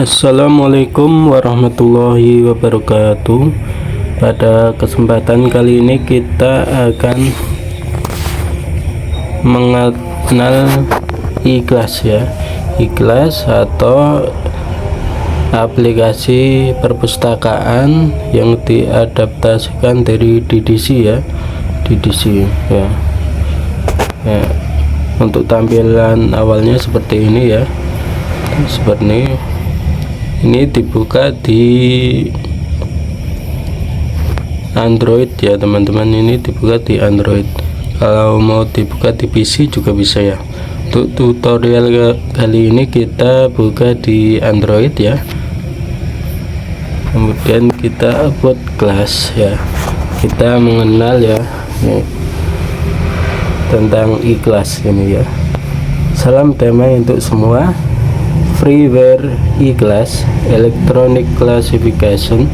Assalamualaikum warahmatullahi wabarakatuh. Pada kesempatan kali ini kita akan mengenal Ikhlas ya. Ikhlas atau aplikasi perpustakaan yang diadaptasikan dari DDC ya. DDC ya. Untuk tampilan awalnya seperti ini ya. Seperti ini dibuka di Android ya teman-teman, ini dibuka di Android. Kalau mau dibuka di PC juga bisa ya. Untuk tutorial kali ini kita buka di Android ya, kemudian kita upload kelas ya. Kita mengenal ya tentang Ikhlas ini ya. Salam damai untuk semua. Freeware Ikhlas Electronic Classification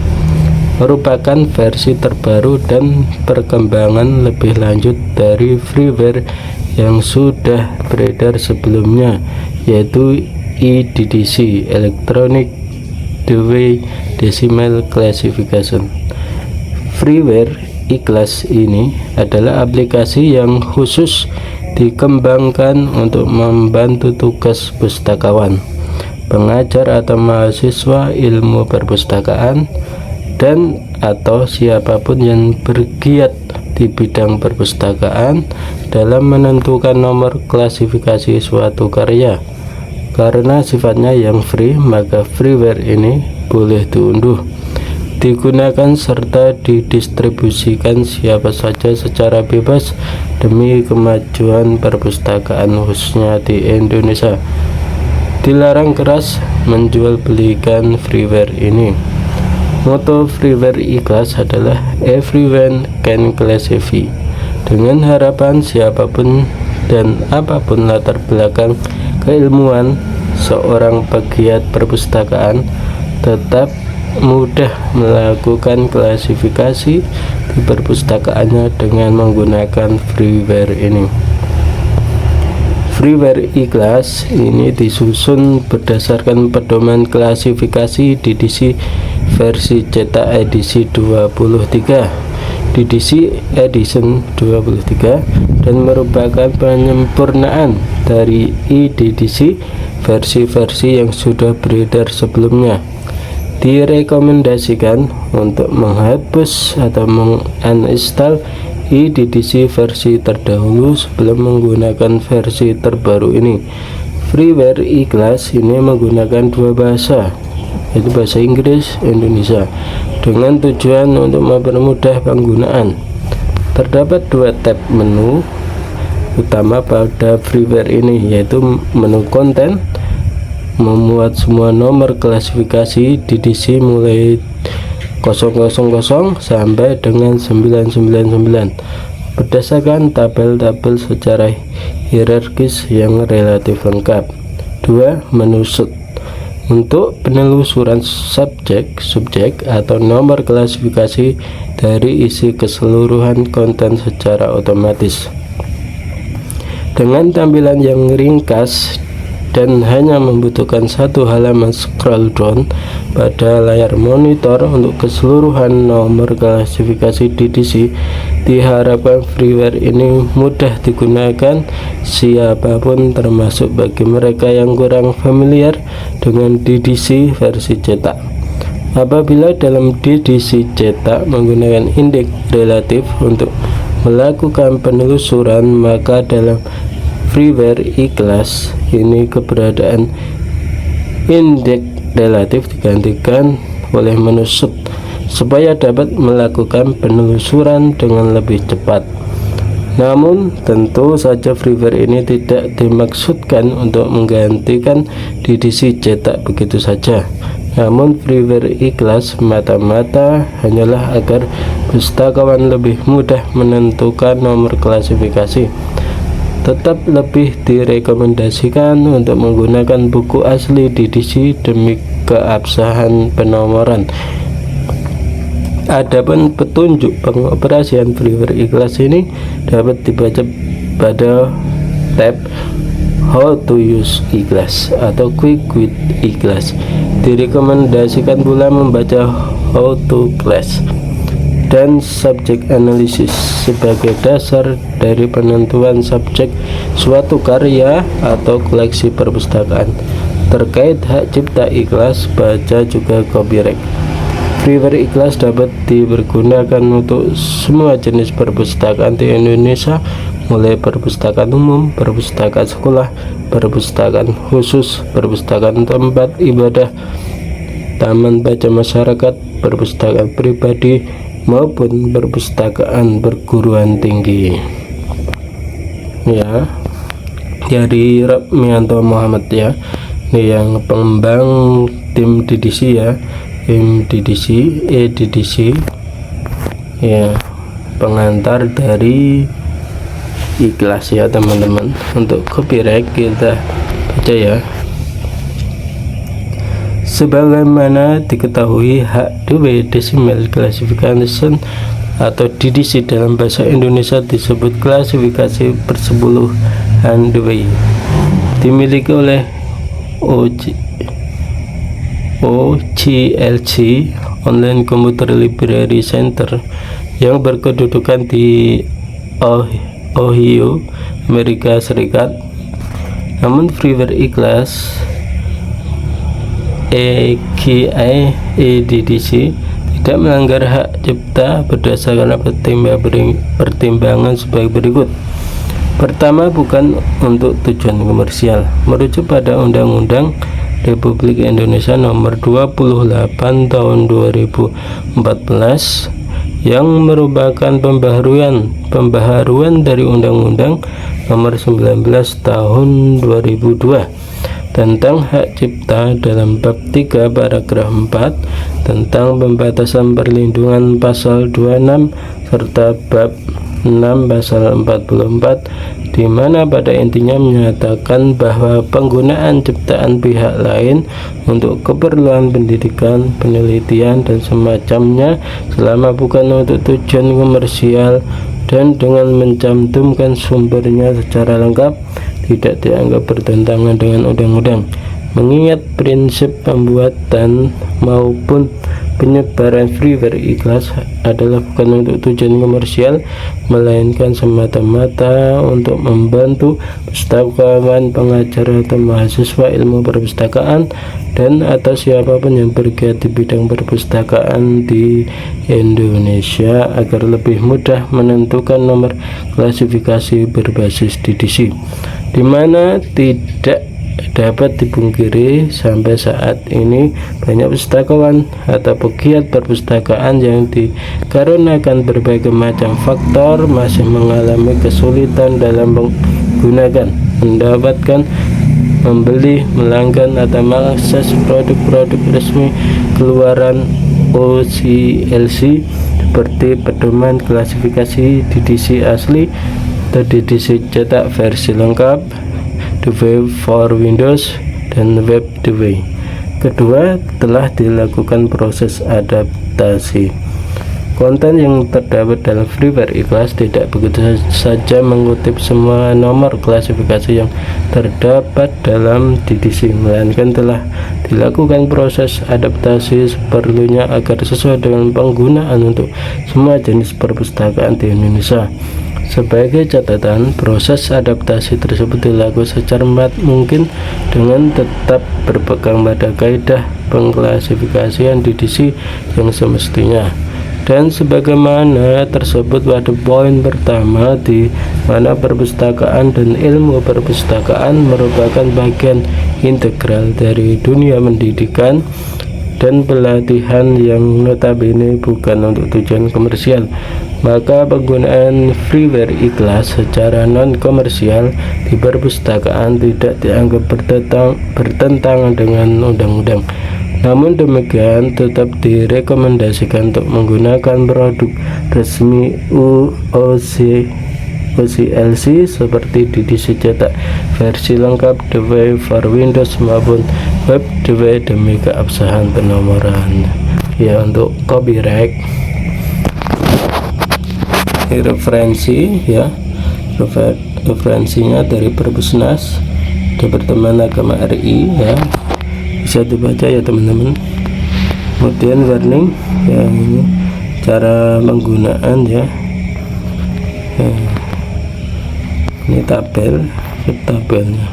merupakan versi terbaru dan perkembangan lebih lanjut dari freeware yang sudah beredar sebelumnya, yaitu eDDC Electronic Dewey Decimal Classification. Freeware Ikhlas ini adalah aplikasi yang khusus dikembangkan untuk membantu tugas pustakawan, pengajar atau mahasiswa ilmu perpustakaan, dan atau siapapun yang bergiat di bidang perpustakaan dalam menentukan nomor klasifikasi suatu karya. Karena sifatnya yang free, maka freeware ini boleh diunduh, digunakan serta didistribusikan siapa saja secara bebas demi kemajuan perpustakaan khususnya di Indonesia. Dilarang keras menjual belikan freeware ini. Moto freeware Ikhlas adalah everyone can classify, dengan harapan siapapun dan apapun latar belakang keilmuan seorang pegiat perpustakaan tetap mudah melakukan klasifikasi di perpustakaannya dengan menggunakan freeware ini. Freeware Ikhlas ini disusun berdasarkan pedoman klasifikasi DDC versi cetak edisi 23 DDC Edition 23 dan merupakan penyempurnaan dari eDDC versi-versi yang sudah beredar sebelumnya. Direkomendasikan untuk menghapus atau menginstal eDDC versi terdahulu sebelum menggunakan versi terbaru ini. Freeware Ikhlas ini menggunakan dua bahasa, yaitu bahasa Inggris Indonesia, dengan tujuan untuk mempermudah penggunaan. Terdapat dua tab menu utama pada freeware ini, yaitu menu konten, memuat semua nomor klasifikasi DDC mulai 000 sampai dengan 999 berdasarkan tabel-tabel secara hierarkis yang relatif lengkap. 2. Menu shoot untuk penelusuran subjek atau nomor klasifikasi dari isi keseluruhan konten secara otomatis dengan tampilan yang ringkas dan hanya membutuhkan satu halaman scroll down pada layar monitor untuk keseluruhan nomor klasifikasi DDC. Diharapkan freeware ini mudah digunakan siapapun, termasuk bagi mereka yang kurang familiar dengan DDC versi cetak. Apabila dalam DDC cetak menggunakan indeks relatif untuk melakukan penelusuran, maka dalam freeware Ikhlas ini keberadaan indeks relatif digantikan oleh menu shoot supaya dapat melakukan penelusuran dengan lebih cepat. Namun tentu saja freeware ini tidak dimaksudkan untuk menggantikan DDC cetak begitu saja. Namun freeware Ikhlas mata-mata hanyalah agar pustakawan lebih mudah menentukan nomor klasifikasi. Tetap lebih direkomendasikan untuk menggunakan buku asli DDC demi keabsahan penomoran. Adapun petunjuk pengoperasian freeware Ikhlas ini dapat dibaca pada tab How to use ikhlas atau quick with ikhlas. Direkomendasikan pula membaca How to Class dan subject analysis sebagai dasar dari penentuan subjek suatu karya atau koleksi perpustakaan. Terkait hak cipta ikhlas, baca juga copyright. Freeware ikhlas dapat dipergunakan untuk semua jenis perpustakaan di Indonesia, mulai perpustakaan umum, perpustakaan sekolah, perpustakaan khusus, perpustakaan tempat ibadah, taman baca masyarakat, perpustakaan pribadi, maupun perpustakaan perguruan tinggi. Ya, dari Rapmianto Muhammad ya, ini yang pengembang tim DDC ya, tim DDC, EDDC ya, pengantar dari ikhlas ya teman-teman. Untuk copyright kita baca ya. Sebagaimana diketahui, hak Dewey Decimal Classification atau DDC dalam bahasa Indonesia disebut klasifikasi persepuluhan Dewey, dimiliki oleh OCLC Online Computer Library Center yang berkedudukan di Ohio, Amerika Serikat. Namun freeware ikhlas EKI EDDC tidak melanggar hak cipta berdasarkan pertimbangan sebagai berikut. Pertama, bukan untuk tujuan komersial. Merujuk pada Undang-Undang Republik Indonesia Nomor 28 Tahun 2014 yang merupakan pembaharuan dari Undang-Undang Nomor 19 Tahun 2002 tentang hak cipta dalam bab 3 paragraf 4 tentang pembatasan perlindungan pasal 26 serta bab 6 pasal 44, di mana pada intinya menyatakan bahwa penggunaan ciptaan pihak lain untuk keperluan pendidikan, penelitian dan semacamnya selama bukan untuk tujuan komersial dan dengan mencantumkan sumbernya secara lengkap tidak dianggap bertentangan dengan undang-undang, mengingat prinsip pembuatan maupun penyebaran freeware ikhlas adalah bukan untuk tujuan komersial, melainkan semata-mata untuk membantu pustakawan, pengajar atau mahasiswa ilmu perpustakaan dan atau siapapun yang bergiat di bidang perpustakaan di Indonesia agar lebih mudah menentukan nomor klasifikasi berbasis DDC, di mana tidak dapat dipungkiri sampai saat ini banyak pustakawan atau pegiat perpustakaan yang dikarenakan berbagai macam faktor masih mengalami kesulitan dalam mendapatkan, membeli, melanggan atau mengakses produk-produk resmi keluaran OCLC seperti pedoman klasifikasi DDC asli atau DDC cetak versi lengkap, Dewey for Windows dan Web Dewey. Kedua, telah dilakukan proses adaptasi. Konten yang terdapat dalam freeware ikhlas tidak begitu saja mengutip semua nomor klasifikasi yang terdapat dalam DDC, melainkan telah dilakukan proses adaptasi seperlunya agar sesuai dengan penggunaan untuk semua jenis perpustakaan di Indonesia. Sebagai catatan, proses adaptasi tersebut dilakukan secermat mungkin dengan tetap berpegang pada kaidah pengklasifikasian DDC yang semestinya. Dan sebagaimana tersebut pada poin pertama, di mana perpustakaan dan ilmu perpustakaan merupakan bagian integral dari dunia pendidikan dan pelatihan yang notabene bukan untuk tujuan komersial, maka penggunaan freeware ikhlas secara non-komersial di perpustakaan tidak dianggap bertentangan dengan undang-undang. Namun demikian, tetap direkomendasikan untuk menggunakan produk resmi OCLC seperti DDC cetak versi lengkap, Dewey for Windows maupun Web Dewey demi keabsahan penomoran. Ya, untuk copyright referensi ya, referensinya dari Perpusnas Departemen Agama RI ya, bisa dibaca ya teman-teman. Kemudian warning ya, ini cara penggunaan ya. Ini tabelnya.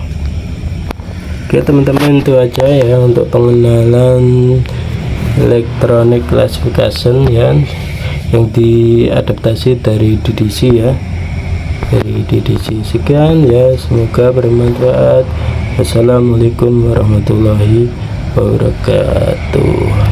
Oke teman-teman, itu aja ya untuk pengenalan electronic classification ya, yang diadaptasi dari DDC ya, dari DDC. Sekian ya, semoga bermanfaat. Wassalamualaikum warahmatullahi wabarakatuh.